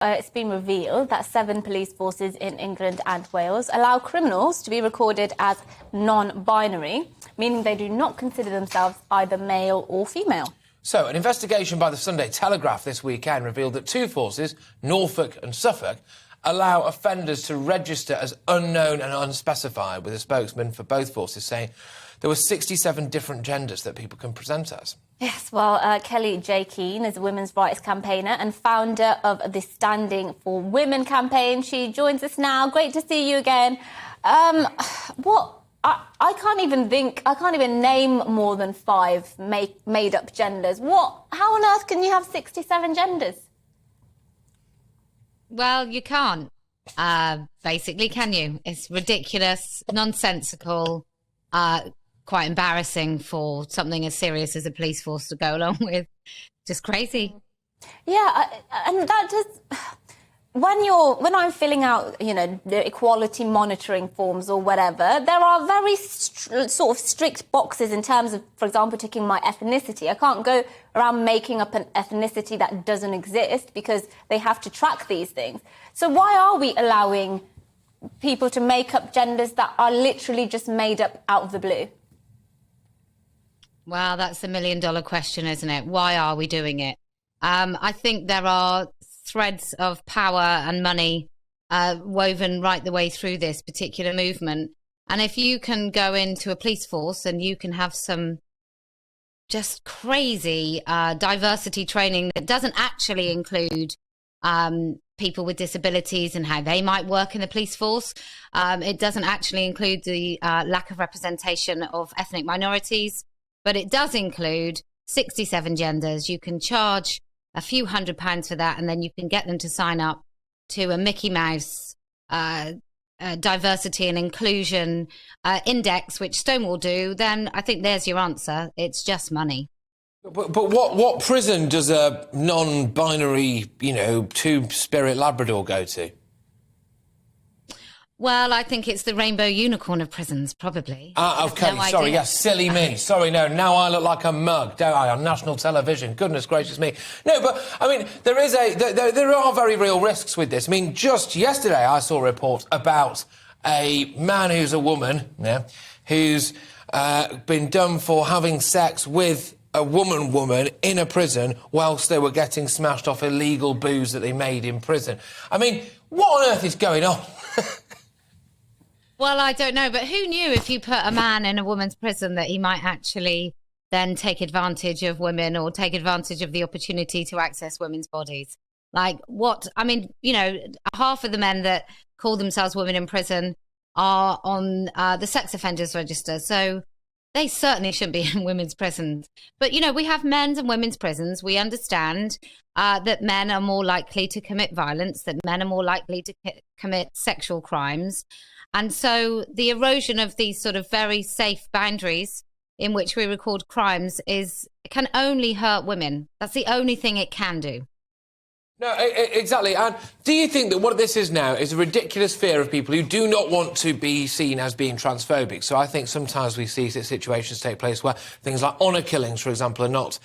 it's been revealed that 7 police forces in England and Wales allow criminals to be recorded as non-binary, meaning they do not consider themselves either male or female. So, an investigation by the Sunday Telegraph this weekend revealed that 2 forces, Norfolk and Suffolk, allow offenders to register as unknown and unspecified, with a spokesman for both forces saying there were 67 different genders that people can present as. Yes, well, Kellie-Jay Keen is a women's rights campaigner and founder of the Standing for Women campaign. She joins us now. Great to see you again. I can't even name more than 5 made-up genders. How on earth can you have 67 genders? Well, you can't, basically, can you? It's ridiculous, nonsensical, quite embarrassing for something as serious as a police force to go along with. Just crazy. Yeah, and that just... When I'm filling out, the equality monitoring forms or whatever, there are very sort of strict boxes in terms of, for example, ticking my ethnicity. I can't go around making up an ethnicity that doesn't exist because they have to track these things. So why are we allowing people to make up genders that are literally just made up out of the blue? Well, that's the million-dollar question, isn't it? Why are we doing it? I think there are threads of power and money woven right the way through this particular movement. And if you can go into a police force and you can have some just crazy diversity training that doesn't actually include people with disabilities and how they might work in the police force. It doesn't actually include the lack of representation of ethnic minorities, but it does include 67 genders. You can charge a few £100s for that, and then you can get them to sign up to a Mickey Mouse diversity and inclusion index, which Stonewall do. Then I think there's your answer. It's just money. But what prison does a non-binary, two-spirit Labrador go to? Well, I think it's the rainbow unicorn of prisons, probably. Okay, no sorry, idea. yes, silly me. Sorry, no, now I look like a mug, don't I, on national television? Goodness gracious me. No, but, I mean, there are very real risks with this. I mean, just yesterday I saw a report about a man who's a woman, who's been done for having sex with a woman in a prison whilst they were getting smashed off illegal booze that they made in prison. I mean, what on earth is going on? Well, I don't know, but who knew if you put a man in a woman's prison that he might actually then take advantage of women or take advantage of the opportunity to access women's bodies? Like what? I mean, half of the men that call themselves women in prison are on the sex offenders register. So they certainly shouldn't be in women's prisons. But, we have men's and women's prisons. We understand that men are more likely to commit violence, that men are more likely to commit sexual crimes. And so the erosion of these sort of very safe boundaries in which we record crimes can only hurt women. That's the only thing it can do. No, exactly. And do you think that what this is now is a ridiculous fear of people who do not want to be seen as being transphobic? So I think sometimes we see situations take place where things like honour killings, for example, are not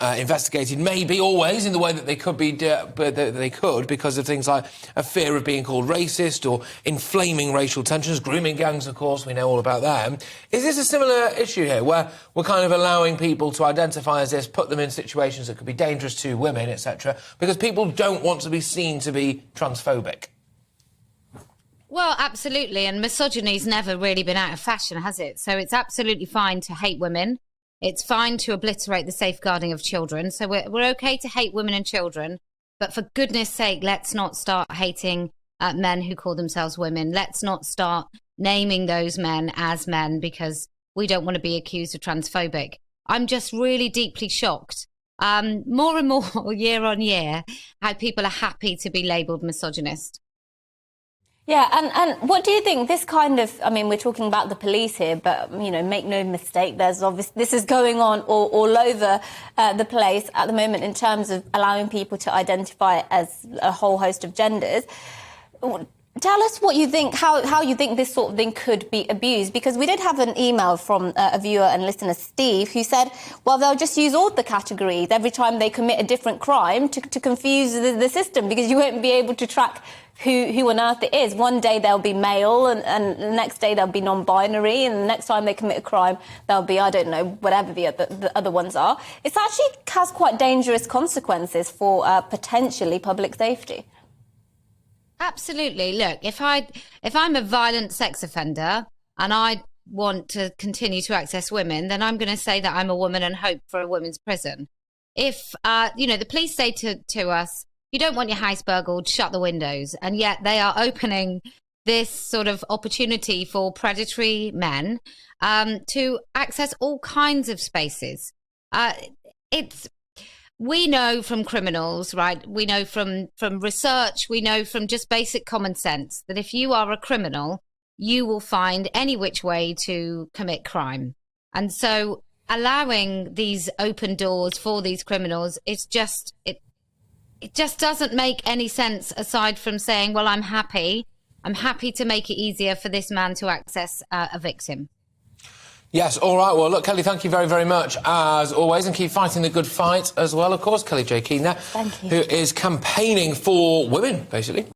investigated, maybe always in the way that they could be, but they could because of things like a fear of being called racist or inflaming racial tensions, grooming gangs, of course, we know all about them. Is this a similar issue here, where we're kind of allowing people to identify as this, put them in situations that could be dangerous to women, etc., because people don't want to be seen to be transphobic? Well, absolutely. And misogyny's never really been out of fashion, has it? So it's absolutely fine to hate women. It's fine to obliterate the safeguarding of children. So we're okay to hate women and children. But for goodness sake, let's not start hating men who call themselves women. Let's not start naming those men as men because we don't want to be accused of transphobic. I'm just really deeply shocked. More and more year on year, how people are happy to be labelled misogynist. Yeah, and what do you think this kind of, I mean, we're talking about the police here, but, make no mistake, this is going on all over the place at the moment in terms of allowing people to identify as a whole host of genders. Tell us what you think, how you think this sort of thing could be abused, because we did have an email from a viewer and listener, Steve, who said, well, they'll just use all the categories every time they commit a different crime to confuse the system, because you won't be able to track who on earth it is. One day they'll be male, and the next day they'll be non-binary, and the next time they commit a crime, they'll be, I don't know, whatever the other ones are. It actually has quite dangerous consequences for potentially public safety. Absolutely. Look, if I'm a violent sex offender and I want to continue to access women, then I'm going to say that I'm a woman and hope for a women's prison. If, the police say to us, you don't want your house burgled, shut the windows. And yet they are opening this sort of opportunity for predatory men to access all kinds of spaces. We know from criminals, right? We know from research, we know from just basic common sense that if you are a criminal, you will find any which way to commit crime. And so allowing these open doors for these criminals, it just doesn't make any sense, aside from saying, well, I'm happy to make it easier for this man to access a victim. Yes, all right. Well, look, Kelly, thank you very, very much, as always, and keep fighting the good fight as well, of course. Kellie-Jay Keen there, Thank you. Who is campaigning for women, basically.